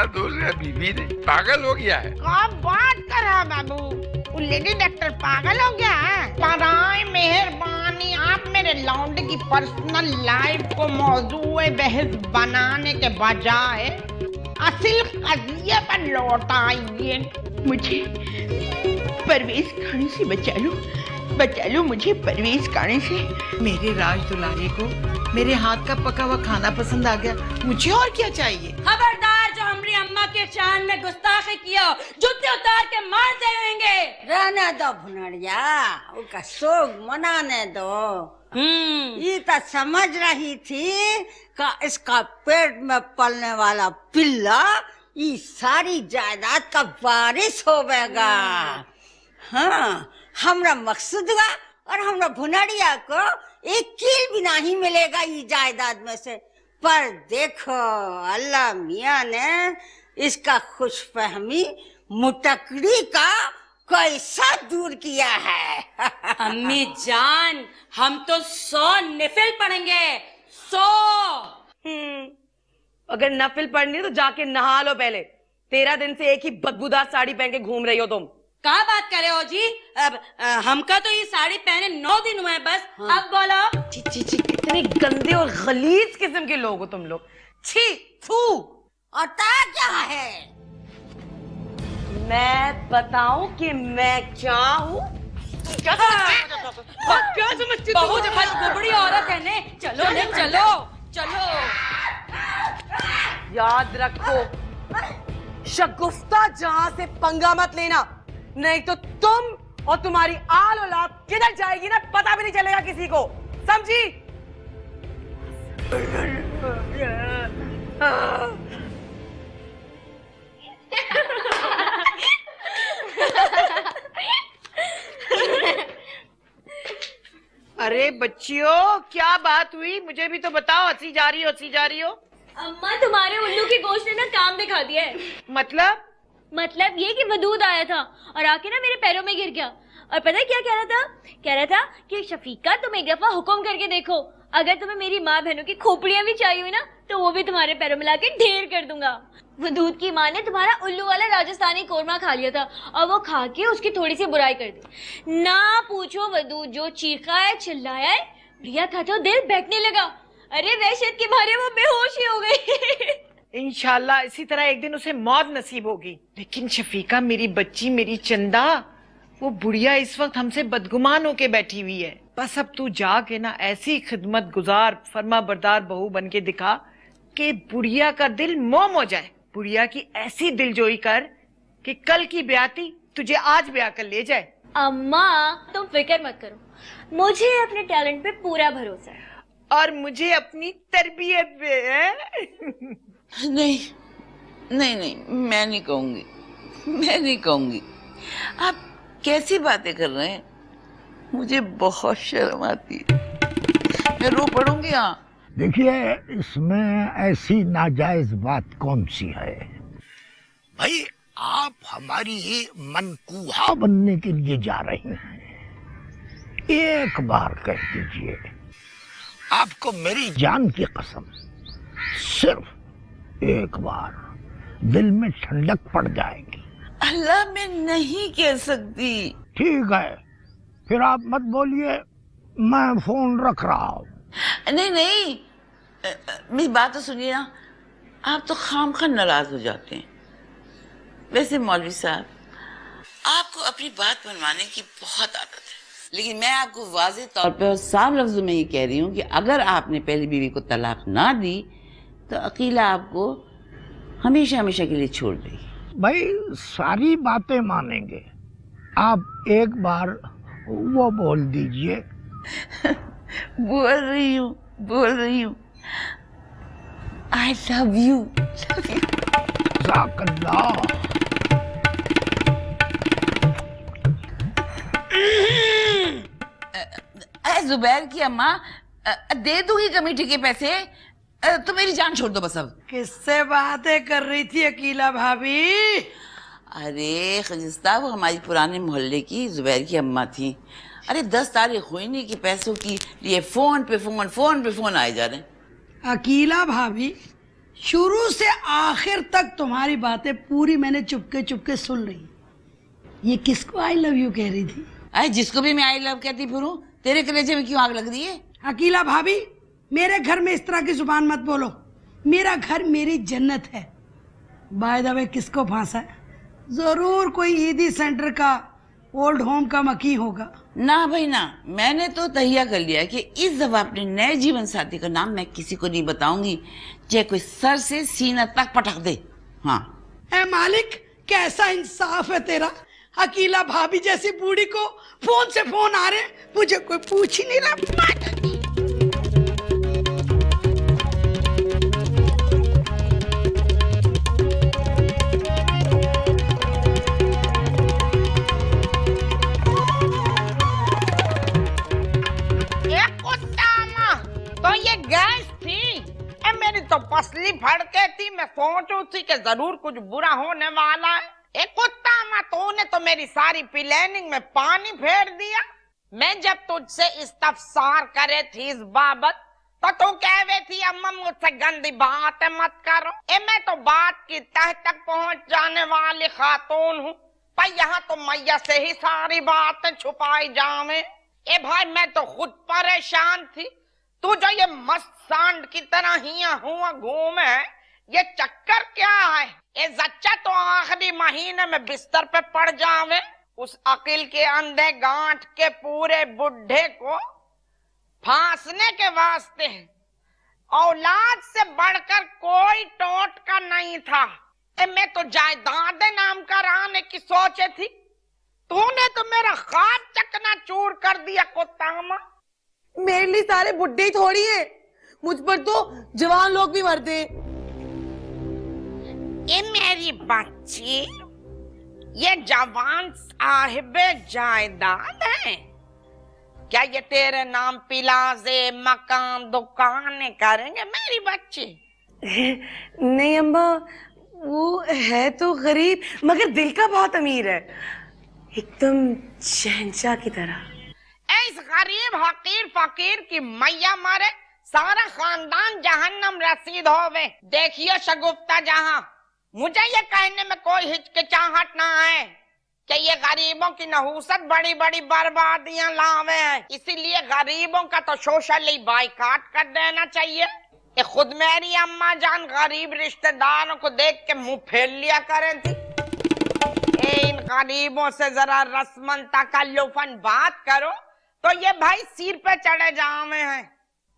दोष है बीबी ने, पागल हो गया है। क्या बात कर रहा बाबू, वो लेडी डॉक्टर पागल हो गया है? पराए मेहरबानी, आप मेरे लौंडे की पर्सनल लाइफ को मौजूए बहस बनाने के बजाय असल कजिए पर लौट आइए। मुझे परवेज खाने से बचा लो मुझे परवेज खाने से। मेरे राज दुलारे को मेरे हाथ का पका हुआ खाना पसंद आ गया, मुझे और क्या चाहिए? खबरदार, जो हमारी अम्मा के शान में गुस्ताखी किया जूते उतार के मार देंगे। रहने दो भुनरिया, उसका शोक मनाने दो। ये तो समझ रही थी कि इसका पेट में पलने वाला पिल्ला ये सारी जायदाद का वारिस होवेगा। हाँ, हमरा मकसूद हुआ और हमरा भुनरिया को एक कील भी नहीं मिलेगा ये जायदाद में से। पर देखो, अल्लाह मियाँ ने इसका खुशफहमी मुटकड़ी का कैसा दूर किया है। अम्मी जान, हम तो 100 नफिल पढ़ेंगे, 100। अगर नफिल पढ़नी है तो जाके नहा लो पहले। 13 दिन से एक ही बदबूदार साड़ी पहन के घूम रही हो तुम। क्या बात करे हो जी? अब हमका तो ये साड़ी पहने 9 दिन हुए बस। हाँ। अब बोलो। ची ची ची, कितने गंदे और गलीज किस्म के लोग हो तुम लोग। छी थू। और क्या है? मैं बताऊं कि मैं क्या हूँ? क्या समझती हो? बहुत गुबड़ी औरत है ने। चलो ने, चलो चलो। याद रखो, शगुफ्ता जहां से पंगा मत लेना, नहीं तो तुम और तुम्हारी आल औलाद किधर जाएगी ना पता भी नहीं चलेगा किसी को, समझी? अरे बच्चियों, क्या बात हुई? मुझे भी तो बताओ। हंसी जा रही हो। अम्मा, तुम्हारे उल्लू की गोश्त ने ना काम दिखा दिया है। मतलब ये कि वदूद आया था और आके ना मेरे पैरों में गिर गया। और पता है क्या कह रहा था कि शफीका, तुम एक दफा हुक्म करके देखो, अगर तुम्हें मेरी माँ बहनों की खोपड़ियां भी चाहिए हुई ना तो वो भी तुम्हारे पैरों में लाके ढेर कर दूंगा। वदूद की माँ ने तुम्हारा उल्लू वाला राजस्थानी कोरमा खा लिया था और वो खा के उसकी थोड़ी सी बुराई कर दी। ना पूछो, वदूद जो चीखा है, चिल्लाया है, भैया था तो दिल बैठने लगा। अरे वहशत के मारे वो बेहोश ही हो गई। इंशाल्लाह इसी तरह एक दिन उसे मौत नसीब होगी। लेकिन शफीका, मेरी बच्ची, मेरी चंदा, वो बुढ़िया इस वक्त हमसे बदगुमान होके बैठी हुई है। बस अब तू जाके ना ऐसी खिदमत गुजार, फर्मा बरदार बहू बन के दिखा कि बुढ़िया का दिल मोम हो जाए। बुढ़िया की ऐसी दिलजोई कर कि कल की ब्याती तुझे आज ब्याह कर ले जाए। अम्मा, तुम फिक्र मत करो, मुझे अपने टैलेंट पे पूरा भरोसा है। और मुझे अपनी तरबियत पे है। नहीं, मैं नहीं कहूंगी। आप कैसी बातें कर रहे हैं? मुझे बहुत शर्म आती है, मैं रो पड़ूंगी। हाँ, देखिए, इसमें ऐसी नाजायज बात कौन सी है? भाई, आप हमारी मनकूहा बनने के लिए जा रही हैं। एक बार कह दीजिए, आपको मेरी जान की कसम, सिर्फ एक बार दिल में ठंडक पड़ जाएगी। अल्लाह, मैं नहीं कह सकती। ठीक है, फिर आप मत बोलिए, मैं फोन रख रहा हूँ। नहीं, मेरी बात तो सुनिए ना। आप तो खामखा नाराज हो जाते हैं। वैसे मौलवी साहब, आपको अपनी बात मनवाने की बहुत आदत है, लेकिन मैं आपको वाज़ेह तौर पे और साफ लफ्जों में ये कह रही हूँ कि अगर आपने पहली बीवी को तलाक ना दी तो अकीला आपको हमेशा हमेशा के लिए छोड़ देगी। भाई, सारी बातें मानेंगे, आप एक बार वो बोल दीजिए। बोल रही हूँ I love you। जुबैर की अम्मा, दे दूंगी कमेटी के पैसे, तो मेरी जान छोड़ दो बस। अब किससे बातें कर रही थी अकीला भाभी? अरे खजिस्ता, वो हमारी पुराने मोहल्ले की जुबैर की अम्मा थी। अरे 10 तारीख हुई नहीं कि पैसों की लिए फोन पे फोन आए जा रहे हैं। अकीला भाभी, शुरू से आखिर तक तुम्हारी बातें पूरी मैंने चुपके चुपके सुन रही। ये किसको आई लव यू कह रही थी? अरे जिसको भी मैं आई लव कहती फिरूं, तेरे कलेजे में क्यों आग लग रही है? अकीला भाभी, मेरे घर में इस तरह की जुबान मत बोलो। मेरा घर मेरी जन्नत है। बाय द वे, किसको फांसा है? जरूर कोई ईदी सेंटर का ओल्ड होम का मकी होगा। ना भाई ना, मैंने तो तहिया कर लिया कि इस दफा अपने नए जीवन साथी का नाम मैं किसी को नहीं बताऊंगी, चाहे कोई सर से सीना तक पटक दे। हाँ ए मालिक, कैसा इंसाफ है तेरा। अकीला भाभी जैसी बूढ़ी को फोन से फोन आ रहे, मुझे कोई पूछ ही नहीं रहा। तो ये गैस थी? ए मेरी तो पसली फड़के थी। मैं सोचू थी कि जरूर कुछ बुरा होने वाला है। ए कुत्ता माँ, तूने तो मेरी सारी प्लानिंग में पानी फेर दिया। मैं जब तुझसे इस्तफसार करे थी इस बाबत, तो तू कहवे थी अम्मा मुझसे गंदी बातें मत करो। ए मैं तो बात की तह तक पहुंच जाने वाली खातून हूँ, पर यहाँ तो मैया से ही सारी बातें छुपाई जावे। ए भाई, मैं तो खुद परेशान थी। तू जो ये मस्त सांड की तरह हिया हुआ घूमे, ये चक्कर क्या है? ये जच्चा तो आखिरी महीने में बिस्तर पे पड़ जावे। उस अकिल के अंधे गांठ के पूरे बुढ़े को फांसने के वास्ते औलाद से बढ़कर कोई टोटका नहीं था। मैं तो जायदाद नाम कराने की सोचे थी, तूने तो मेरा ख्वाब चकनाचूर कर दिया कुत्तामा। मेरे लिए सारे बुड्ढे ही थोड़ी हैं, मुझ पर तो जवान लोग भी मरते हैं। ये मेरी बच्ची, ये जवान साहिबे जायदाद है क्या? ये तेरे नाम प्लाजे मकान दुकानें करेंगे मेरी बच्ची? नहीं अम्मा, वो है तो गरीब मगर दिल का बहुत अमीर है, एकदम शहंशाह की तरह। इस गरीब हकीर फकीर की मैया मारे सारा खानदान जहन्नम रसीद होवे। देखियो शगुफ्ता जहां, मुझे ये कहने में कोई हिचकिचाहट ना है कि ये गरीबों की नहूसत बड़ी बड़ी बर्बादियां लावे हैं। इसीलिए गरीबों का तो सोशली बाइकाट कर देना चाहिए। ये खुद मेरी अम्मा जान गरीब रिश्तेदारों को देख के मुंह फेर लिया करें थी। इन गरीबों से जरा रस्मन तकल्लुफन बात करो तो ये भाई सिर पे चढ़े जावे हैं।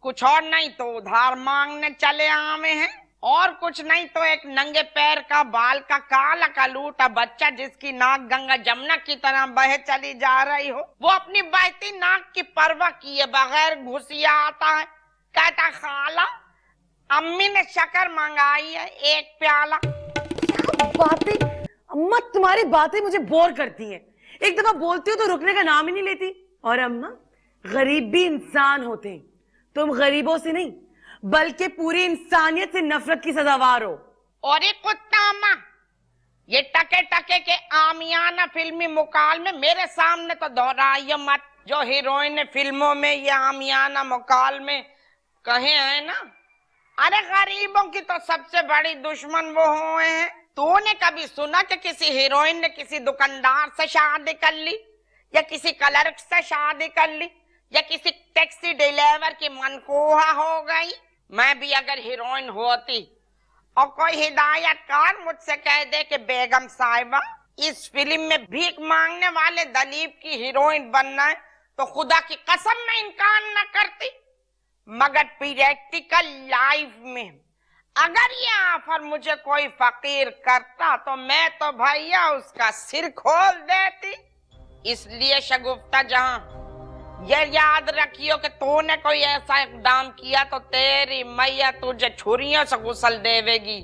कुछ और नहीं तो उधार मांगने चले आवे हैं, और कुछ नहीं तो एक नंगे पैर का बाल का काला का लूटा बच्चा जिसकी नाक गंगा जमुना की तरह बहे चली जा रही हो, वो अपनी बहती नाक की परवाह किए बगैर घुसिया आता है, कहता खाला अम्मी ने शक्कर मंगाई है 1 प्याला। बातें अम्मा, तुम्हारी बातें मुझे बोर करती हैं। एक दफा बोलती हो तो रुकने का नाम ही नहीं लेती। और अम्मा, गरीब भी इंसान होते हैं, तुम गरीबों से नहीं बल्कि पूरी इंसानियत से नफरत की सजावार हो। और एक कुत्ता अम्मा, ये टके टके के आमियाना फिल्मी मुकाल में मेरे सामने तो दोहराइयो मत जो हीरोइन ने फिल्मों में ये आमियाना मुकाल में कहे हैं ना। अरे गरीबों की तो सबसे बड़ी दुश्मन वो हुए हैं। तूने कभी सुना कि किसी हीरोइन ने किसी दुकानदार से शादी कर ली, या किसी क्लर्क से शादी कर ली, या किसी टैक्सी ड्राइवर की मनकूहा हो गई? मैं भी अगर हीरोइन होती और कोई हिदायतकार मुझसे कह दे कि बेगम साहिबा इस फिल्म में भीख मांगने वाले दलीप की हीरोइन बनना है, तो खुदा की कसम मैं इनकार न करती। मगर प्रैक्टिकल लाइफ में अगर ये ऑफर मुझे कोई फकीर करता तो मैं तो भैया उसका सिर खोल देती। इसलिए शगुफ्ता जहां, ये याद रखियो कि तूने कोई ऐसा इकदाम किया तो तेरी मैया तुझे छुरियों से गुसल देवेगी,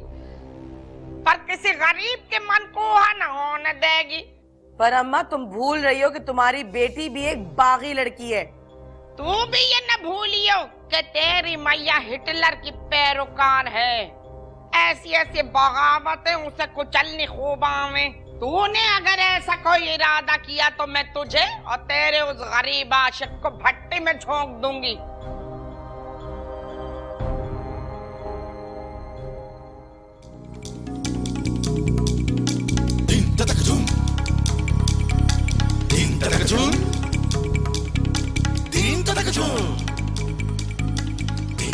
पर किसी गरीब के मन को न होने देगी। पर अम्मा, तुम भूल रही हो कि तुम्हारी बेटी भी एक बागी लड़की है। तू भी ये न भूलियो कि तेरी मैया हिटलर की पैरोकार है। ऐसी ऐसी बगावतें उसे कुचलनी खूब आवे। तूने अगर ऐसा कोई इरादा किया तो मैं तुझे और तेरे उस गरीब आशिक को भट्टी में झोंक दूंगी।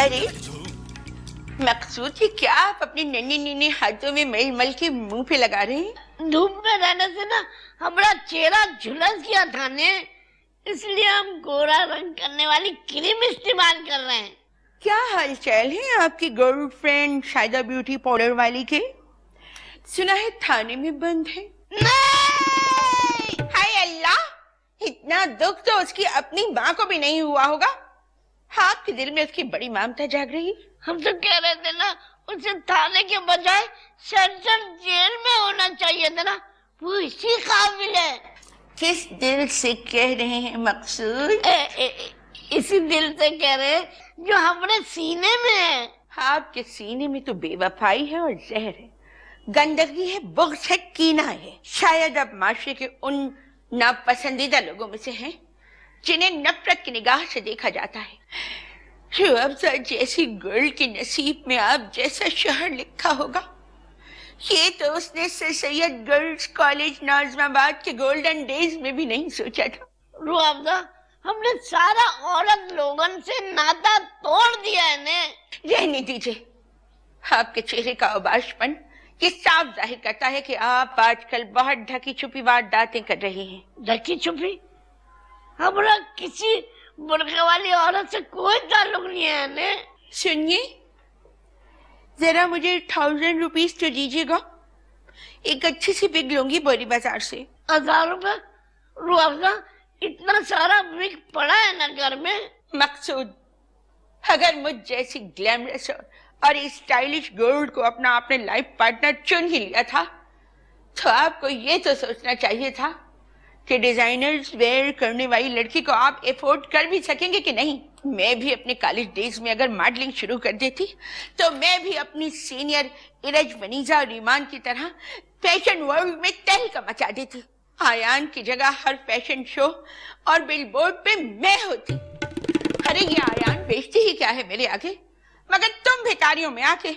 अरे मकसूद, ये क्या आप अपने नन्हे नन्हे हाथों में मल मल के मुंह पे लगा रहे हैं? धूप में रहने से ना हमारा चेहरा झुलस गया था ने, इसलिए हम गोरा रंग करने वाली क्रीम इस्तेमाल कर रहे हैं। क्या हालचाल है आपकी गर्लफ्रेंड शायदा ब्यूटी पाउडर वाली के? सुना है थाने में बंद है। हाय अल्लाह, इतना दुख तो उसकी अपनी माँ को भी नहीं हुआ होगा। आपके दिल में उसकी बड़ी ममता जाग रही। हम तो कह रहे थे ना, उसे थाने के बजाय सेंट्रल जेल में होना चाहिए था ना, वो इसी काबिल है। किस दिल से कह रहे हैं मकसूद? इसी दिल से कह रहे हैं जो हमारे सीने में है। आपके सीने में तो बेवफाई है और जहर है, गंदगी है, बुग़्ज़ है, कीना है। शायद आप माशरे के उन नापसंदीदा लोगों में से हैं जिन्हें नफरत की निगाह से देखा जाता है। रुअफ़ज़ा जैसी गर्ल के नसीब में आप जैसा शहर लिखा होगा, ये तो उसने sir Syed girls college Nazimabad के गोल्डन डेज में भी नहीं सोचा था। रुअफ़ज़ा, हमने सारा औरत लोगन से नाता तोड़ दिया है ने। रहने दीजिए, आपके चेहरे का उबाशपन ये साफ जाहिर करता है कि आप आजकल बहुत ढकी छुपी वारदातें कर रहे हैं। ढकी छुपी? हमारा किसी बुर्के वाली औरत से कोई ताल्लुक नहीं है ने। सुनिए, जरा मुझे 1000 रुपीज तो दीजिएगा, एक अच्छी सी विग लूंगी बोरी बाजार से। 1000 रुपए? रुअफ़ज़ा, इतना सारा विग पड़ा है ना घर में। मकसूद, अगर मुझ जैसी ग्लैमरस और स्टाइलिश गर्ल को अपना आपने लाइफ पार्टनर चुन ही लिया था, तो आपको ये तो सोचना चाहिए था कि डिजाइनर्स वेयर करने वाली लड़की को आप एफोर्ड कर भी सकेंगे कि नहीं। मैं भी अपने कॉलेज डेज में अगर मॉडलिंग शुरू कर देती तो मैं भी अपनी सीनियर इरज वनीजा और ईमान की तरह फैशन वर्ल्ड में तहलका मचा देती। आयान की जगह हर फैशन शो और बिलबोर्ड पे मैं होती। अरे ये आयान बेचती ही क्या है मेरे आगे, मगर तुम भिखारियों में आके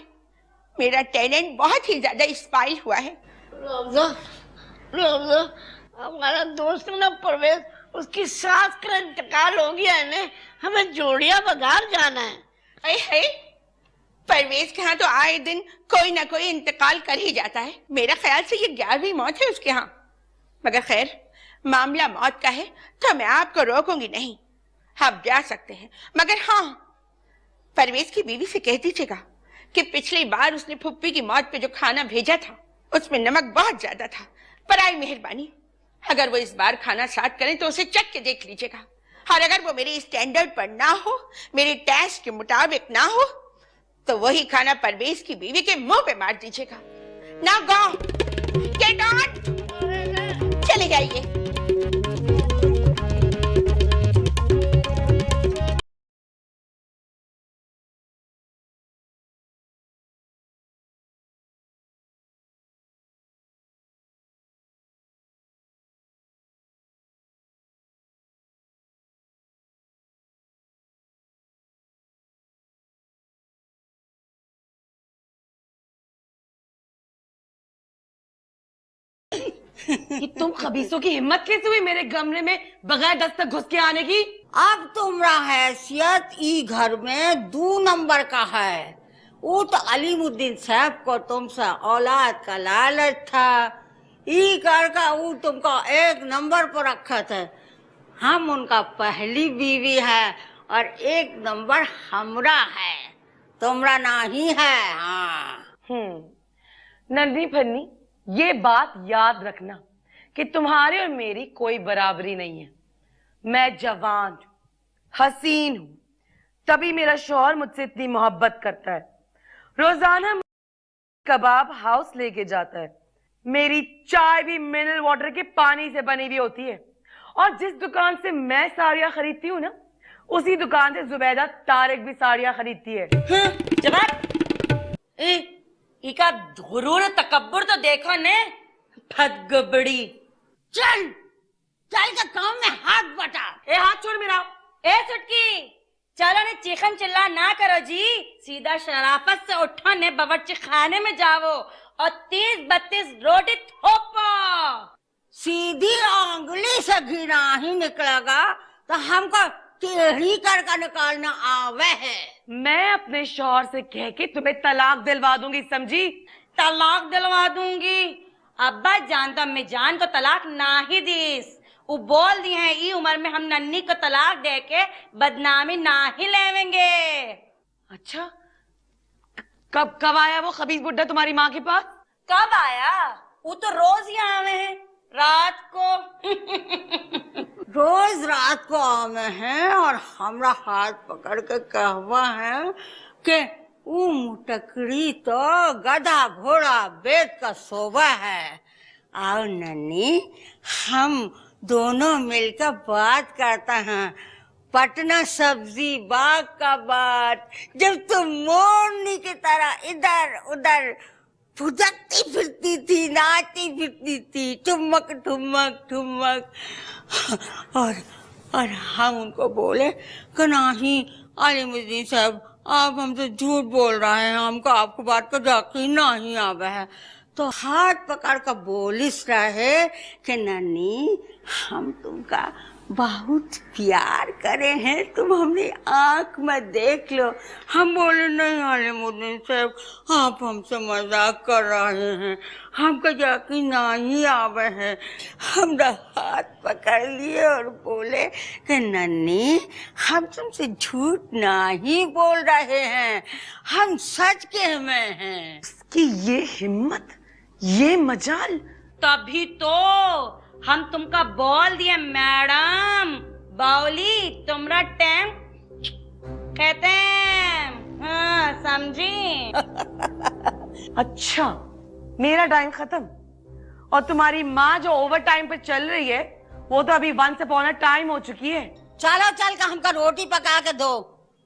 मेरा टैलेंट बहुत ही ज्यादा स्पाइल हुआ है। हमारा दोस्त ना परवेज, उसकी सास का इंतकाल हो गया है ने, हमें जोड़िया बाजार जाना है। अरे परवेज के यहाँ तो आए दिन कोई ना कोई इंतकाल कर ही जाता है। मेरा ख्याल से ये 11वीं मौत है उसके यहाँ। मगर खैर, मामला मौत का है तो मैं आपको रोकूंगी नहीं, आप जा सकते हैं। मगर हाँ, परवेज की बीवी से कह दीजिएगा कि पिछली बार उसने फुप्पी की मौत पे जो खाना भेजा था उसमें नमक बहुत ज्यादा था। बराए मेहरबानी अगर वो इस बार खाना साथ करें तो उसे चख के देख लीजिएगा, और अगर वो मेरे स्टैंडर्ड पर ना हो, मेरे टेस्ट के मुताबिक ना हो, तो वही खाना परवेज की बीवी के मुंह पे मार दीजिएगा। ना गो, गेट आउट, चले जाइए। कि तुम खबीसों की हिम्मत कैसे हुई मेरे कमरे में बगैर दस्तक घुस के आने की? अब तुम्हारा हैसियत ई घर में 2 नंबर का है। वो तो अलीमुद्दीन साहब को तुमसे औलाद का लालच था, ई घर का वो तुमको 1 नंबर पर रखा था। हम उनका पहली बीवी है और 1 नंबर हमरा है, तुम्हारा नहीं है। हाँ नंदी फन्नी, ये बात याद रखना कि तुम्हारे और मेरी कोई बराबरी नहीं है। मैं जवान हूं, हसीन हूं, तभी मेरा शौहर मुझसे इतनी मोहब्बत करता है। रोजाना कबाब हाउस लेके जाता है, मेरी चाय भी मिनरल वाटर के पानी से बनी हुई होती है, और जिस दुकान से मैं साड़ियां खरीदती हूँ ना, उसी दुकान से जुबैदा तारिक भी साड़ियां खरीदती है। जवाब इका गुरूर तकब्बुर तो देखो ने, फदगबड़ी। चल चल का काम में हाथ बटा। ए हाथ छोड़ मेरा। ए सुटकी, चलो ने चिकन चिल्ला ना करो जी, सीधा शराफत से उठो ने बावर्ची खाने में जाओ और 30-32 रोटी थोपो। सीधी उंगली से घिना ही निकलेगा तो हमको टेढ़ी करके निकालना आवे है। मैं अपने शौहर से कह के तुम्हें तलाक दिलवा दूंगी, समझी? तलाक दिलवा दूंगी? अब्बा जान तो अम्मी जान को तलाक ना ही दीस। वो बोल दिए हैं ई उम्र में हम नन्नी को तलाक दे के बदनामी ना ही लेवेंगे। अच्छा, कब आया वो खबीज बुड्ढा तुम्हारी माँ के पास? कब आया? वो तो रोज ही आवे हैं रात को। रोज रात को आवे हैं और हमरा हाथ पकड़ के कहवा है कि वो मुटकड़ी तो गधा घोड़ा बेच का सोबा है। आओ नन्नी, हम दोनों मिलकर बात करते हैं पटना सब्जी बाग का बात। जब तुम मोरनी की तरह इधर उधर फुदकती फिरती थी, नाचती फिरती थी, ठुमक ठुमक ठुमक, और हम उनको बोले कि नहीं अलीमुद्दीन साहब, आप हमसे झूठ बोल रहे हैं, हमको आपको बात का यकीन नहीं आवे है। तो हाथ पकड़ कर बोलिस रहे कि नन्नी हम तुमका बहुत प्यार करे हैं, तुम हमने आंख में देख लो। हम बोले नहीं अलीमुद्दीन साहब, आप हमसे मजाक कर रहे हैं, हमको यकीन नहीं आवे है। हमरा हाथ पकड़ लिए और बोले कि नन्नी हम तुमसे झूठ नहीं बोल रहे हैं, हम सच के में हैं। कि ये हिम्मत, ये मजाल। तभी तो हम तुमका बोल दिए मैडम, बाउली तुमरा टाइम कहते हैं, हाँ समझी? अच्छा, मेरा टाइम खत्म और तुम्हारी माँ जो ओवर टाइम पे चल रही है वो तो अभी वंस अपॉन अ टाइम हो चुकी है। चलो चल कर हमका रोटी पका के दो,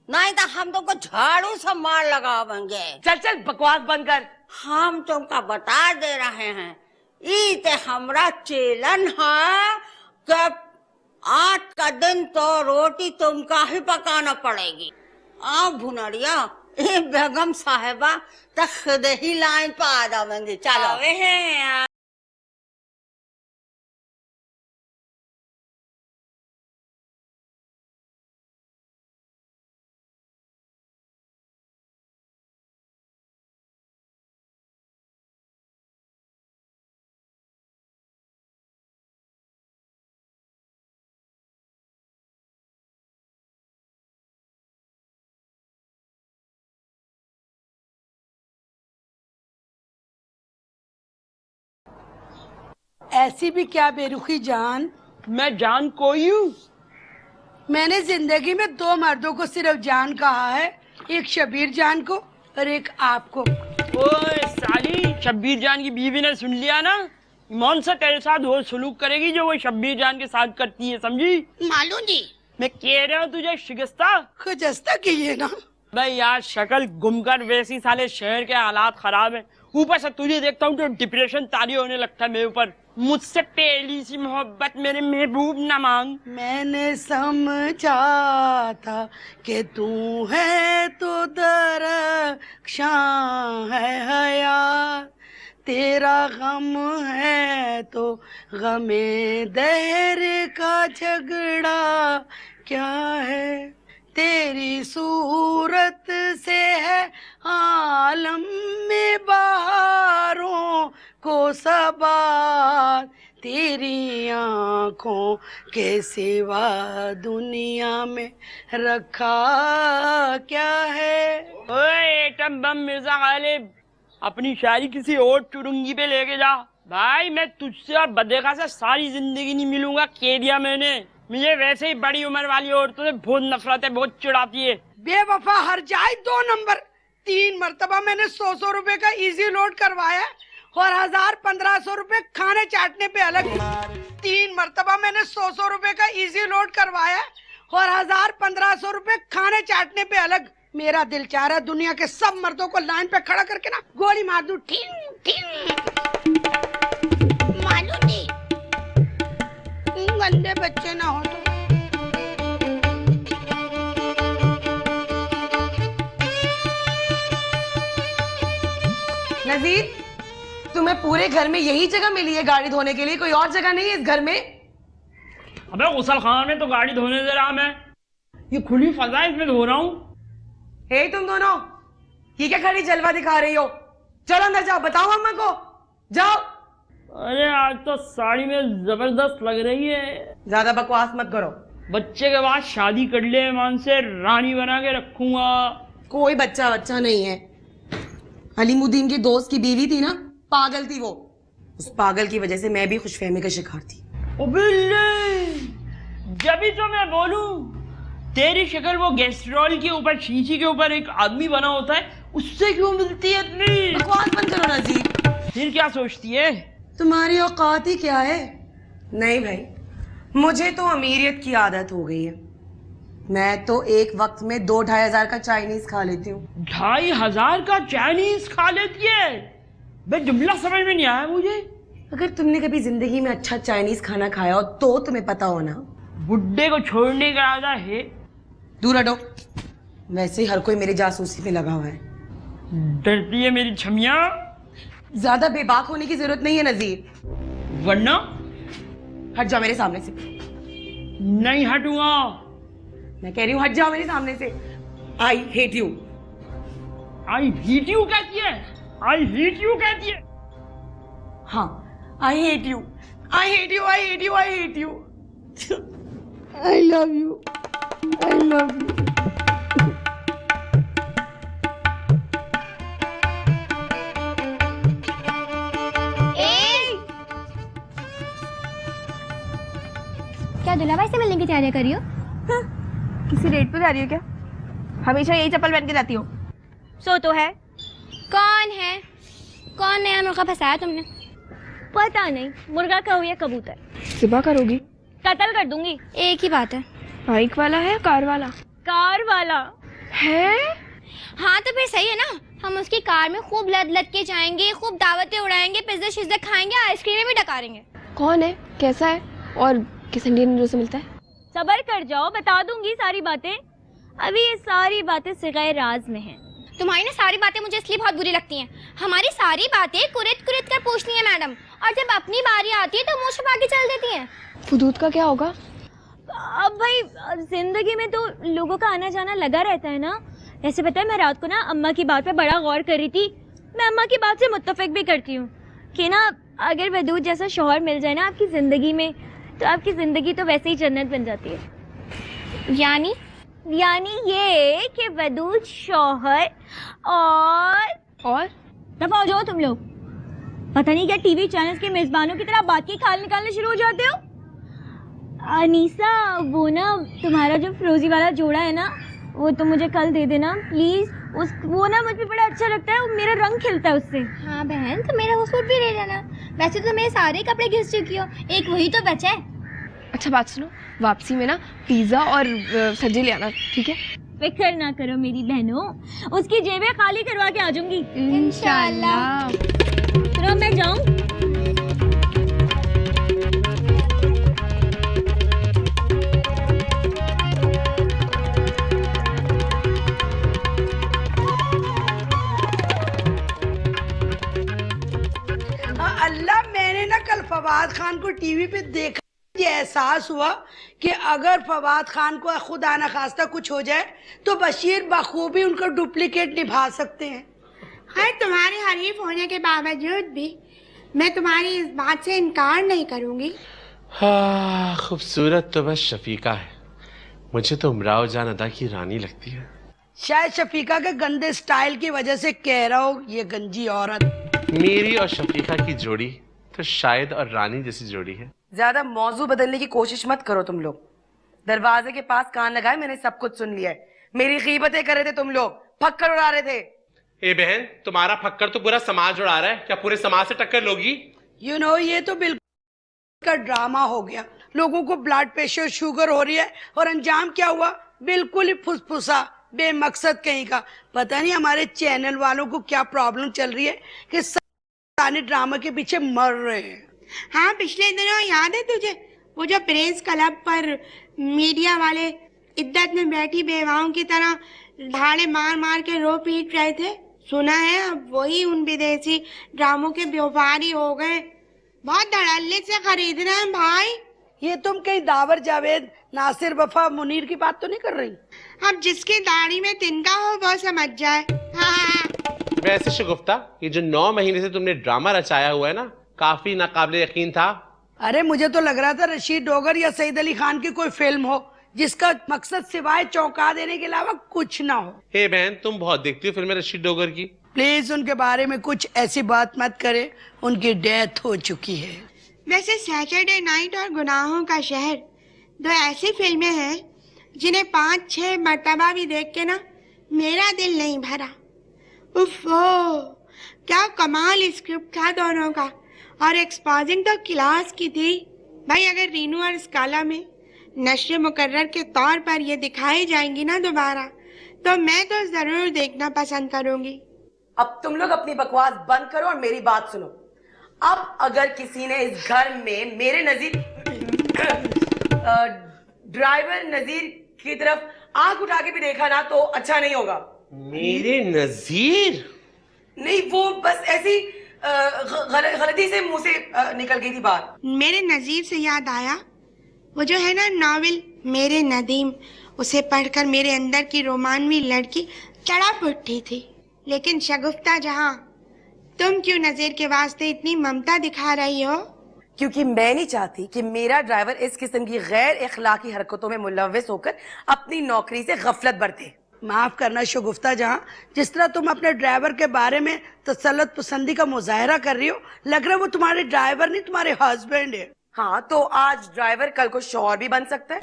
नहीं तो हम तुमको झाड़ू से मार लगावेंगे। चल चल बकवास बंद कर। हम तुमका बता दे रहे हैं, इते हमरा चेलन है कि आज का दिन तो रोटी तुमका ही पकाना पड़ेगी। आ भुनरिया, ए बेगम साहिबा तो खुद ही लाइन पर आ जाएंगे। चलो आवे हैं। ऐसी भी क्या बेरुखी जान। मैं जान कोई हूँ? मैंने जिंदगी में दो मर्दों को सिर्फ जान कहा है, एक शबीर जान को और एक आपको। ओए साली, शब्बीर जान की बीवी ने सुन लिया ना, ईमान से तेरे साथ वो सलूक करेगी जो वो शब्बीर जान के साथ करती है, समझी? मालूम जी। मैं कह रहा हूँ तुझे शिकस्ता खुजस्ता की है ना भाई यार, शक्ल गुमकर वैसी, साले शहर के हालात खराब है, ऊपर से तुझे देखता हूँ तो डिप्रेशन तारी होने लगता है मेरे ऊपर। मुझसे पहली सी मोहब्बत मेरे महबूब न मांग। मैंने समझा था कि तू है तो दरख्शां है हयात, तेरा गम है तो गमे दहर का झगड़ा क्या है, तेरी सूरत से है आलम में बहारों को सबात, तेरी आँखों के सिवा दुनिया में रखा क्या है। ओए एटम बम मिर्जा गालिब, अपनी शायरी किसी और चुरुंगी पे लेके जा भाई। मैं तुझसे और बदेगा से सारी जिंदगी नहीं मिलूंगा, कह दिया मैंने। मुझे वैसे ही बड़ी उम्र वाली औरतों से बहुत नफरत है, बहुत चिढ़ाती है। बेवफा हर जाए 2 नंबर। 3 मरतबा मैंने 100 रुपए का इजी लोड करवाया और 1000-1500 रुपए खाने चाटने पे अलग। 3 मरतबा मैंने 100 रुपए का इजी लोड करवाया और 1000-1500 रुपए खाने चाटने पे अलग। मेरा दिल चाह रहा है दुनिया के सब मर्दों को लाइन पे खड़ा करके ना गोली मार दूं। मालूम जी। गंदे बच्चे ना हो तो। नजीर, तुम्हें पूरे घर में यही जगह मिली है गाड़ी धोने के लिए, कोई और जगह नहीं है इस घर में? अबे गुसल खाना में तो गाड़ी धोने दे रहा मैं। ये खुली फजा है, इसमें धो रहा हूँ। हे तुम दोनों, ये क्या खड़ी जलवा दिखा रही हो? चलो अंदर जाओ, बताओ अम्मा को, जाओ। अरे आज तो साड़ी में जबरदस्त लग रही है। ज्यादा बकवास मत करो। बच्चे के बाद शादी कर ले, मान से रानी बना के रखूंगा। कोई बच्चा नहीं है। अलीमुद्दीन के दोस्त की बीवी थी ना, पागल थी वो। उस पागल की वजह से मैं भी खुशफहमी का शिकार थी। जब ही तो मैं बोलूं, तेरी शक्ल वो गैस्ट्रोल के ऊपर, शीशी के ऊपर एक आदमी बना होता है, उससे क्यों मिलती है इतनी? बकवास बंद करो नजीर। फिर क्या सोचती है? तुम्हारी औकात ही क्या है? नहीं भाई, मुझे तो अमीरियत की आदत हो गई है। मैं तो एक वक्त में 2-2.5 हजार का चाइनीज खा लेती हूँ। 2.5 हजार का चाइनीज खा लेती है? बे जुमला समझ में नहीं आया मुझे। अगर तुमने कभी जिंदगी में अच्छा चाइनीज खाना खाया हो तो तुम्हें पता हो ना। बुड्ढे को छोड़ने का इरादा है? दूर हटो। वैसे ही हर कोई मेरी जासूसी में लगा हुआ है। डरती है मेरी छमिया? ज्यादा बेबाक होने की जरूरत नहीं है नजीर। वरना? हट जाओ मेरे सामने से। नहीं हटूंगा। मैं कह रही हूँ हट जाओ मेरे सामने से। I hate you. I hate you कहती है? आई हेट यू कहती है? हाँ, I hate you, I hate you, I hate you, I hate you. I love you, I love you. क्या दुल्हा भाई से मिलने की तैयारी कर रही हो? हाँ, किसी डेट पे जा रही हो क्या? हमेशा यही चप्पल पहन के जाती हो। सो तो है। कौन है? कौन नया मुर्गा फंसाया तुमने? पता नहीं, मुर्गा का हो या कबूतर। सुबह करोगी? कत्ल कर दूंगी। एक ही बात है। बाइक वाला है कार वाला? कार वाला है। हाँ तो फिर सही है ना, हम उसकी कार में खूब लद के जाएंगे, खूब दावतें उड़ाएंगे, पिज्जा शिज्जा खाएंगे, आइसक्रीम भी डकारेंगे। कौन है, कैसा है और किस इंडियन हीरो से मिलता है? सबर कर जाओ, बता दूंगी सारी बातें। अभी ये सारी बातें सिगाए राज में हैं। तुम्हारी ना सारी बातें मुझे इसलिए बहुत बुरी लगती हैं। हमारी सारी बातें कुरित कर पूछनी है मैडम, और जब अपनी बारी आती है तो मुंह छुपा के चल देती हैं। फुदूद का क्या होगा? अब भाई जिंदगी में तो लोगों का आना जाना लगा रहता है ना। ऐसे पता है, मैं रात को ना अम्मा की बात पे बड़ा गौर कर रही थी। मैं अम्मा की बात से मुत्तफिक भी करती हूँ कि ना अगर वदूद जैसा शौहर मिल जाए ना आपकी जिंदगी में, तो आपकी जिंदगी तो वैसे ही जन्नत बन जाती है। यानी ये कि वदूद शौहर और दफा हो जाओ तुम लोग। पता नहीं क्या टीवी चैनल्स के मेजबानों की तरह बात की खाल निकालने शुरू हो जाते हो। अनीसा, वो ना तुम्हारा जो फिरोजी वाला जोड़ा है ना, वो तो मुझे कल दे देना प्लीज। वो ना मुझे बड़ा अच्छा लगता है, वो मेरा रंग खिलता है उससे। हाँ बहन, तो मेरा वो सूट भी ले लेना। वैसे तो मेरे सारे कपड़े घिस चुकी हो, एक वही तो बचा है। अच्छा बात सुनो, वापसी में ना पिज्जा और सब्जी ले आना, ठीक है? फिक्र ना करो मेरी बहनों, उसकी जेबें खाली करवा के आ जाऊंगी इंशाल्लाह। तो मैं जाऊं? अल्लाह, मैंने ना कल फवाद खान को टीवी पे देखा, ये एहसास हुआ कि अगर फवाद खान को खुदा न खास्ता कुछ हो जाए तो बशीर बखूबी उनका डुप्लीकेट निभा सकते हैं। है तुम्हारे हरीफ होने के बावजूद भी मैं तुम्हारी इस बात से इनकार नहीं करूंगी। हाँ, खूबसूरत तो बस शफीका है, मुझे तो उमराव जान अदा की रानी लगती है। शायद शफीका के गंदे स्टाइल की वजह से कह रहा हो ये गंजी औरत। मेरी और शफीका की जोड़ी तो शायद और रानी जैसी जोड़ी है। ज्यादा मौजू बदलने की कोशिश मत करो तुम लोग। दरवाजे के पास कान लगाए, मैंने सब कुछ सुन लिया है। मेरी गीबतें कर रहे थे तुम लोग, फक्कर उड़ा रहे थे। ए बहन, तुम्हारा फक्कर तो पूरा समाज उड़ा रहा है, क्या पूरे समाज से टक्कर लोगी? यू नो, ये तो बिल्कुल का ड्रामा हो गया। लोगों को ब्लड प्रेशर, शुगर हो रही है और अंजाम क्या हुआ? बिल्कुल ही फुसफुसा, बेमकसद कहीं का। पता नहीं हमारे चैनल वालों को क्या प्रॉब्लम चल रही है कि सारे ड्रामा के पीछे मर रहे हैं। हाँ, पिछले दिनों याद है तुझे वो जो प्रेस क्लब पर मीडिया वाले इद्दत में बैठी बेवाओं की तरह धाड़े मार मार के रो पीट रहे थे? सुना है अब वही उन विदेशी ड्रामों के व्यापारी हो गए। बहुत धड़ल्ले से खरीद रहे हैं भाई। ये तुम कहीं दावर जावेद नासिर वफा मुनीर की बात तो नहीं कर रही? अब जिसकी दाढ़ी में तिनका हो वो समझ जाए। वैसे शगुफ्ता, ये जो 9 महीने से तुमने ड्रामा रचाया हुआ है ना, काफी नाकाबिले यकीन था। अरे मुझे तो लग रहा था रशीद डोगर या सईद अली खान की कोई फिल्म हो जिसका मकसद सिवाय चौंका देने के अलावा कुछ ना हो। हे बहन, तुम बहुत देखती हो फिल्में रशीद डोगर की। प्लीज उनके बारे में कुछ ऐसी बात मत करे, उनकी डेथ हो चुकी है। वैसे सैटरडे नाइट और गुनाहों का शहर 2 ऐसी फिल्में हैं जिन्हें 5-6 मर्तबा भी देख के ना मेरा दिल नहीं भरा। उफ़ो, क्या कमाल स्क्रिप्ट था दोनों का, और एक्सपोजिंग तो क्लास की थी। भाई अगर रीनू और स्काला में नश्र मुकर्रर के तौर पर ये दिखाई जाएंगी ना दोबारा, तो मैं तो जरूर देखना पसंद करूंगी। अब तुम लोग अपनी बकवास बंद करो और मेरी बात सुनो। अब अगर किसी ने इस घर में मेरे नजीर ड्राइवर नजीर की तरफ आंख उठा के भी देखा ना तो अच्छा नहीं होगा। मेरे नजीर? नहीं, वो बस ऐसी गलती से मुंह से निकल गई थी बात। मेरे नजीर से याद आया, वो जो है ना नॉवेल मेरे नदीम, उसे पढ़कर मेरे अंदर की रोमानवी लड़की तड़प उठी थी। लेकिन शगुफ्ता जहां, तुम क्यों नजीर के वास्ते इतनी ममता दिखा रही हो? क्योंकि मैं नहीं चाहती कि मेरा ड्राइवर इस किस्म की गैर इखलाकी हरकतों में मुलव्विस होकर अपनी नौकरी से गफलत बरते। माफ करना शगुफ्ता जहां, जिस तरह तुम अपने ड्राइवर के बारे में तसल्लुत पसंदी का मुजाहरा कर रही हो, लग रहा है वो तुम्हारे ड्राइवर नहीं तुम्हारे हस्बैंड है। हाँ, तो आज ड्राइवर कल को शौहर भी बन सकता है।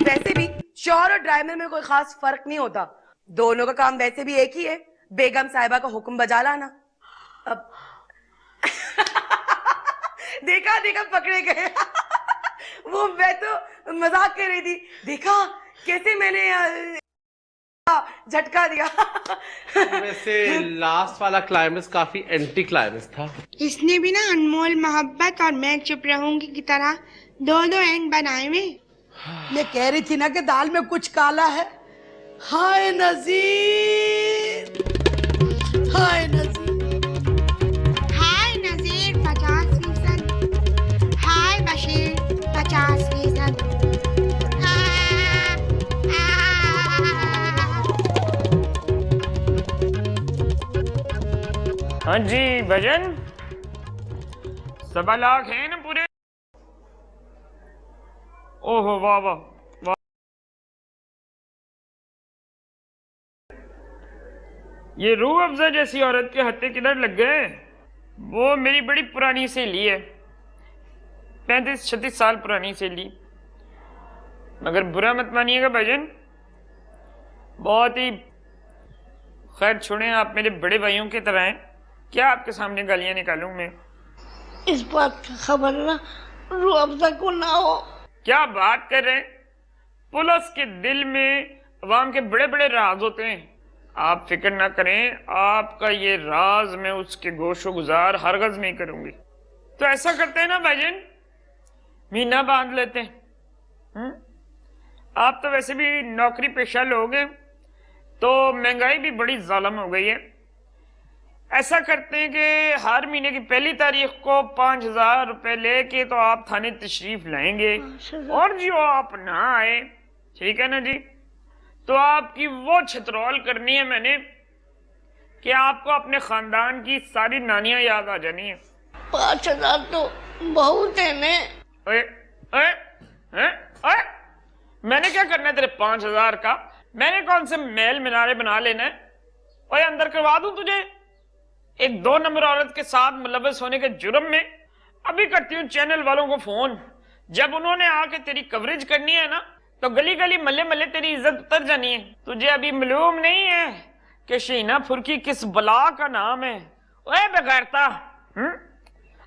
वैसे भी शौहर और ड्राइवर में कोई खास फर्क नहीं होता, दोनों का काम वैसे भी एक ही है, बेगम साहिबा का हुक्म बजा लाना। अब देखा देखा पकड़े गए। वो मैं तो मजाक कर रही थी, देखा कैसे मैंने झटका दिया। वैसे लास्ट वाला क्लाइमेक्स काफी एंटी क्लाइमेक्स था। इसने भी ना अनमोल मोहब्बत और मैं चुप रहूंगी की तरह 2 एंड बनाए हुए। मैं कह रही थी ना कि दाल में कुछ काला है। हाय नजीर, हाय नजीर, हाय नजीर 50%, हाय बशीर 50%। हाँ जी भजन, 1.25 लाख है ना पूरे? ओहो वाह वाह वाह। ये रूह अफजा जैसी औरत के हत्थे किधर लग गए? वो मेरी बड़ी पुरानी सहेली है, 35-36 साल पुरानी सहेली। मगर बुरा मत मानिएगा भजन, बहुत ही खैर छोड़े, आप मेरे बड़े भाइयों की तरह हैं, क्या आपके सामने गालियां निकालूं मैं? इस बात का खबर ना रूह अफजा को ना हो। क्या बात कर रहे हैं? पुलिस के दिल में अवाम के बड़े बड़े राज होते हैं, आप फिक्र ना करें, आपका ये राज मैं उसके गोशो गुजार हरगज नहीं करूंगी। तो ऐसा करते हैं ना भाईजान, मीना बांध लेते हैं। आप तो वैसे भी नौकरी पेशा लोग हैं, तो महंगाई भी बड़ी जालिम हो गई है। ऐसा करते हैं कि हर महीने की पहली तारीख को 5000 रुपए लेके तो आप थाने तशरीफ लाएंगे, और जो आप ना आए, ठीक है ना जी, तो आपकी वो छतरौल करनी है मैंने कि आपको अपने खानदान की सारी नानियां याद आ जानी है। 5000 तो बहुत है ने। ओए ओए ओए, मैंने क्या करना है तेरे 5000 का? मैंने कौन से महल मीनारे बना लेना है? ओए अंदर करवा दूं तुझे एक 2 नंबर औरत के साथ मुलव्वस होने के जुर्म में? अभी करती हूँ चैनल वालों को फोन, जब उन्होंने आके तेरी कवरेज करनी है ना, तो गली गली मल्ले मल्ले तेरी इज्जत उतर जानी है। तुझे अभी मालूम नहीं है कि शीना फुरकी किस बला का नाम है? ओए बेगैरता,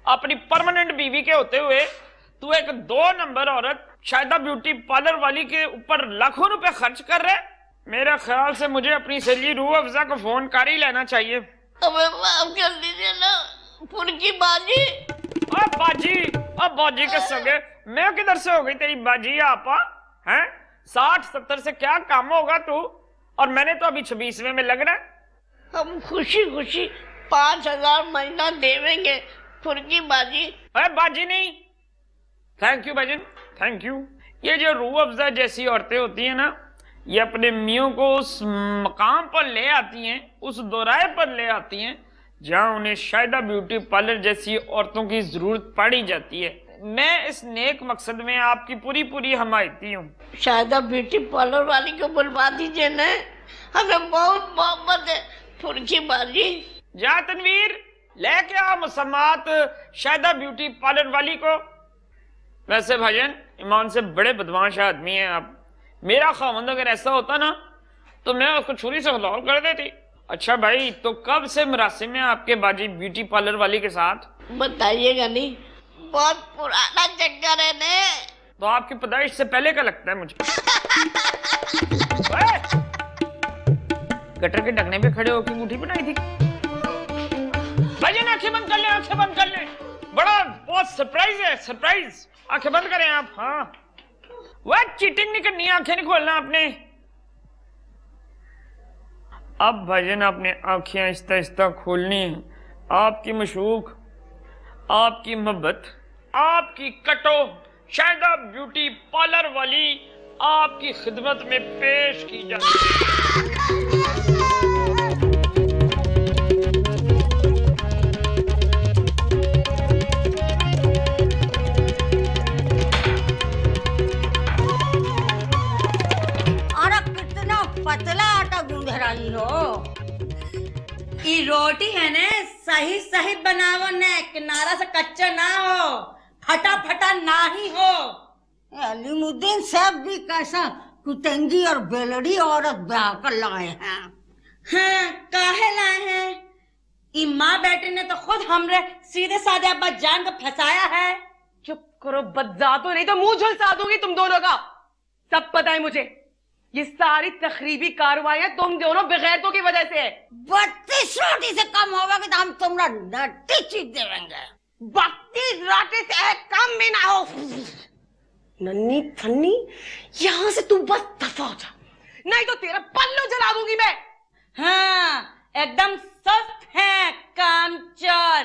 अपनी परमानेंट बीवी के होते हुए तू एक 2 नंबर औरत शायदा ब्यूटी पार्लर वाली के ऊपर लाखों रुपए खर्च कर रहे। मेरे ख्याल से मुझे अपनी सहेली रूह अफजा को फोन कर ही लेना चाहिए। हमें माफ कर दीजिए ना फुरकी बाजी। ओ बाजी के सगे, मैं किधर से हो गई तेरी बाजी? आपा हैं 60-70 से क्या काम होगा तू, और मैंने तो अभी 26वें में लग रहा है। हम खुशी खुशी 5000 महीना देवेंगे फुरकी बाजी। अरे बाजी नहीं, थैंक यू भाईजान, थैंक यू। ये जो रूह अफ़ज़ा जैसी औरतें होती हैं ना, ये अपने मियों को उस मकाम पर ले आती हैं, उस दोराए पर ले आती हैं जहां उन्हें शायदा ब्यूटी पार्लर जैसी औरतों की जरूरत पड़ी जाती है। मैं इस नेक मकसद में आपकी पूरी पूरी हमायती हूँ। शायदा ब्यूटी पार्लर वाली को बुलवा दीजिए न, हमें बहुत मोहब्बत है फुर्की बाजी। जा तनवीर, लेके आ मुसम्मात शायदा ब्यूटी पार्लर वाली को। वैसे भाईजान, ईमान से बड़े बदमाश आदमी हैं आप। मेरा खावंद अगर ऐसा होता ना तो मैं उसको छुरी से हलाल कर देती। अच्छा भाई, तो कब से मुरासिम में आपके बाजी ब्यूटी पार्लर वाली के साथ? बताइएगा नहीं, बहुत पुराना चक्कर है ने। तो आपकी पैदाइश से पहले का लगता है मुझे। गटर के ढकने पे खड़े होकर अंगूठी बनाई थी। भाईजान आंखें बंद कर ले, आंखें बंद कर ले। बड़ा बहुत सरप्राइज है, सरप्राइज। आंखें बंद करें आप। हाँ, वह चीटिंग नहीं करनी, आंखें नहीं खोलना आपने। अब भाईजान आपने आंखें आहिस्ता आहिस्ता खोलनी है। आपकी मशूक, आपकी मोहब्बत, आपकी कटो शायदा ब्यूटी पार्लर वाली आपकी खिदमत में पेश की जाती है। पतला आटा गूंद रही हो। ये रोटी है ने सही सही बनावो ने, किनारा से कच्चा ना हो, फटा फटा ना ही हो। अलीमुद्दीन साहब भी कैसा कुतंगी और बेलड़ी औरत ब्याह कर लाए हैं। हाँ, काहे लाए हैं? ये माँ बेटे ने तो खुद हमरे सीधे साधे अब्बा जान को फंसाया है। चुप करो बदजातो, नहीं तो मुंह झुलसा दूंगी तुम दोनों का। सब पता है मुझे, ये सारी तखरीबी कार्रवाइयां तुम दोनों बेगैरतों की वजह से है। 32 रोटी से कम होगा कि तो हम तुम्हारा नट्टी चीट देंगे। 32 रोटी से कम भी ना हो। नन्नी थन्नी, यहाँ से तू बस दफा हो जा, नहीं तो तेरा पल्लू जला दूंगी मैं। हाँ, एकदम सख्त है कामचोर।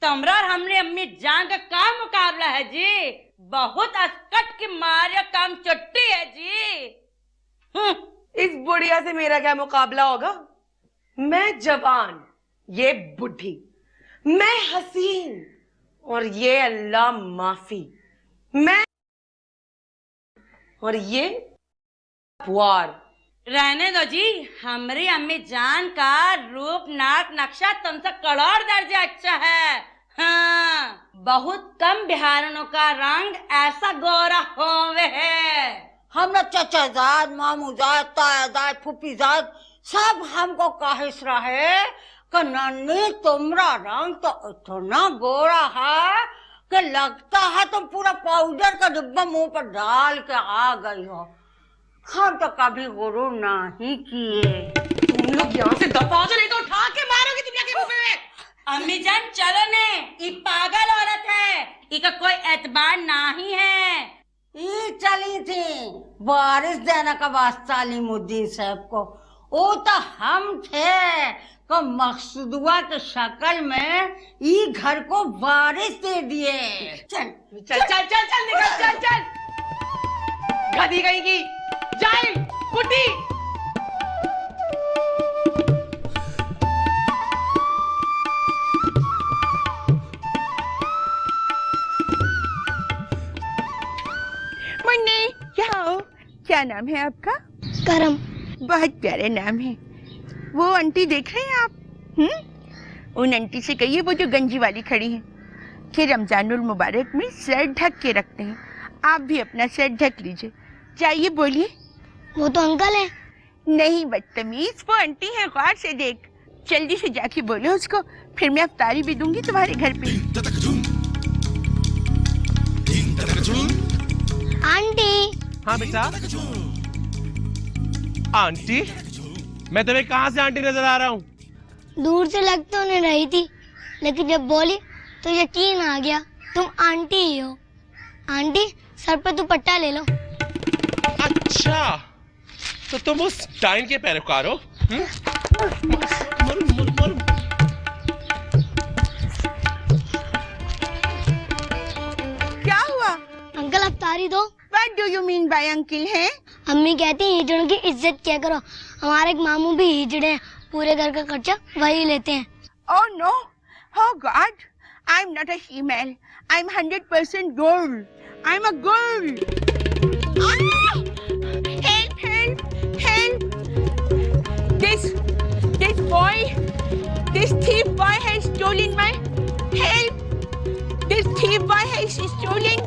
तुमरा और हमरे अम्मी जान का क्या मुकाबला है जी? बहुत अस्कट की मारिया काम चट्टी है जी। इस बुढ़िया से मेरा क्या मुकाबला होगा? मैं जवान, ये बुढ़ी, मैं हसीन और ये अल्लाह माफी, मैं और ये पुआर। रहने दो जी, हमारी अम्मी जान का रूप नाक नक्शा तुमसे करोड़ दर्जे अच्छा है। हाँ, बहुत कम बिहारनों का रंग ऐसा गोरा होवे है। हमरा चचाजाद, मामूजाद, तायाजाद, फूफीजाद सब हमको कहिस रहे कि नन्नी तुम्हारा रंग तो इतना गोरा है कि लगता है तुम पूरा पाउडर का डिब्बा मुंह पर डाल के आ गई हो। हम तो कभी गुरु नहीं किए। तुम लोग यहाँ से दफा हो जाओ, नहीं तो उठा के मारोगी तुम जाके मुंह में। अम्मी जान चलो ने, ये पागल औरत है, इसका कोई एतबार नहीं है। ये चली थी बारिश देने का वास्ता अलीमुद्दीन साहब को। वो तो हम थे को मकसूदुआ के शक्ल में ये घर को बारिश दे दिए। चल चल चल चल चल निकल, चल चल गधी गई की जाए बुढ़ी। मुन्नी, क्या हो? क्या नाम है आपका? करम। बहुत प्यारे नाम है। वो आंटी देख रहे हैं आप? उन आंटी से कहिए वो जो गंजी वाली खड़ी है कि रमजानुल मुबारक में सर ढक के रखते हैं, आप भी अपना सर ढक लीजिए। चाहिए बोलिए। वो तो अंकल है। नहीं बदतमीज, वो आंटी है, गौर से देख। जल्दी से जाके बोलो उसको, फिर मैं अफ्तारी भी दूंगी तुम्हारे घर पे। आंटी। हाँ बेटा। आंटी? मैं तुम्हें कहाँ से आंटी नजर आ रहा हूँ? दूर से लगते होने रही थी, लेकिन जब बोली तो यकीन आ गया तुम आंटी ही हो। आंटी, सर पे दुपट्टा ले लो। अच्छा, तो तुम उस डाइन के पैरोकार हो? क्या हुआ? अंकल अफ्तारी दो। What do you mean by uncle है? अम्मी कहती है हिजड़ों की इज्जत क्या करो। हमारे एक मामू भी हिजड़े हैं, पूरे घर का खर्चा वही लेते हैं। Oh no, oh God, I'm not a female. I'm 100% girl. I'm a girl. Ah! Help, help, help! This thief boy has stolen my help. This thief boy has stolen.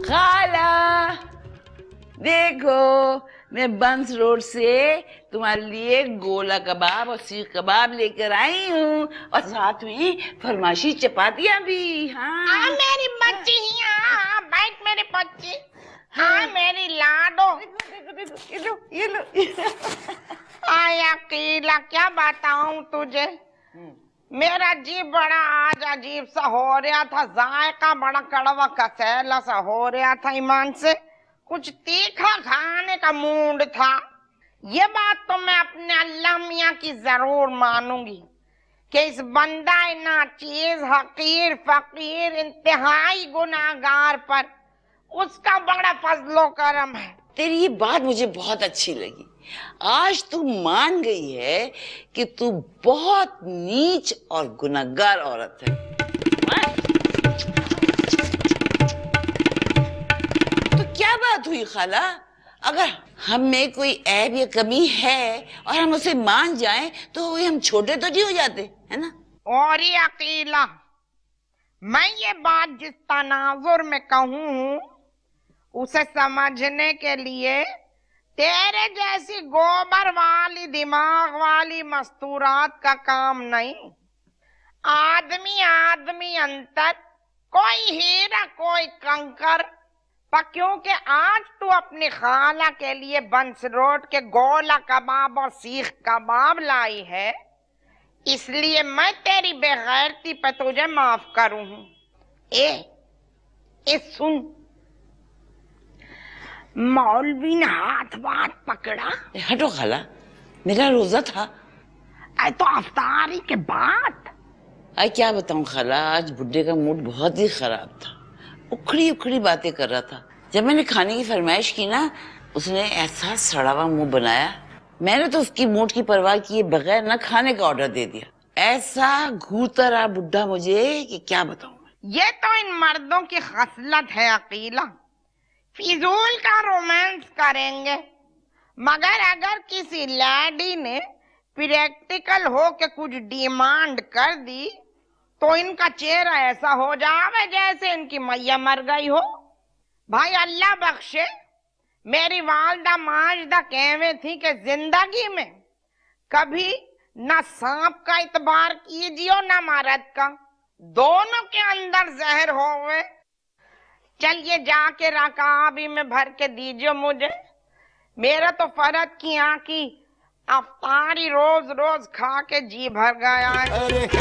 खाला देखो, मैं बंस रोड से तुम्हारे लिए गोला कबाब और सीख कबाब लेकर आई हूँ और साथ में फरमाइशी चपातियाँ भी। हाँ मेरी बच्ची, हाँ बैठ मेरे बच्ची, हाँ मेरी लाडो। ये लो। आया अकेला क्या बताऊं तुझे, मेरा जी बड़ा आज अजीब सा हो रहा था, जायका बड़ा कड़वा कसैला सा हो रहा था। ईमान से कुछ तीखा खाने का मूड था। ये बात तो मैं अपने अल्लाह मियाँ की जरूर मानूंगी कि इस बंदा नाचीज हकीर फकीर इंतहाई गुनाहगार पर उसका बड़ा फजलो करम है। तेरी ये बात मुझे बहुत अच्छी लगी। आज तू मान गई है कि तू बहुत नीच और गुनहगार औरत है। तो क्या बात हुई खाला, अगर हम में कोई ऐब या कमी है और हम उसे मान जाएं तो हम छोटे तो नहीं हो जाते, है ना? और ये अकेला, मैं ये बात जिस तनाजुर में कहूँ उसे समझने के लिए तेरे जैसी गोबर वाली दिमाग वाली मस्तूरात का काम नहीं। आदमी आदमी अंतर, कोई हीरा कोई कंकर। पर क्योंकि आज तू अपनी खाला के लिए बंस रोड के गोला कबाब और सीख कबाब लाई है, इसलिए मैं तेरी बेगैरती पे तुझे माफ करूँ। ए सुन, मौलवी ने हाथ पकड़ा। हटो खाला, मेरा रोजा था। तो अफ्तारी के बाद क्या बताऊं खाला, आज बुड्ढे का मूड बहुत ही खराब था। उखड़ी उखड़ी बातें कर रहा था। जब मैंने खाने की फरमाइश की ना, उसने ऐसा सड़ा हुआ मुंह बनाया, मैंने तो उसकी मूड की परवाह किए बगैर ना खाने का ऑर्डर दे दिया। ऐसा घूरता रहा बुड्ढा मुझे कि क्या बताऊं। ये तो इन मर्दों की खसलत है अकीला, फिजूल का रोमांस करेंगे, मगर अगर किसी लैडी ने प्रैक्टिकल हो के कुछ डिमांड कर दी तो इनका चेहरा ऐसा हो जावे जैसे इनकी मैया मर गई हो। भाई अल्लाह बख्शे, मेरी वालदा माजदा कहवे थी कि जिंदगी में कभी न सांप का इतबार कीजियो न मर्द का, दोनों के अंदर जहर होवे। चलिए जाके रकाबी में भर के दीजिए मुझे, मेरा तो फर्ज की आंखी अफ्तारी रोज रोज खा के जी भर गया है।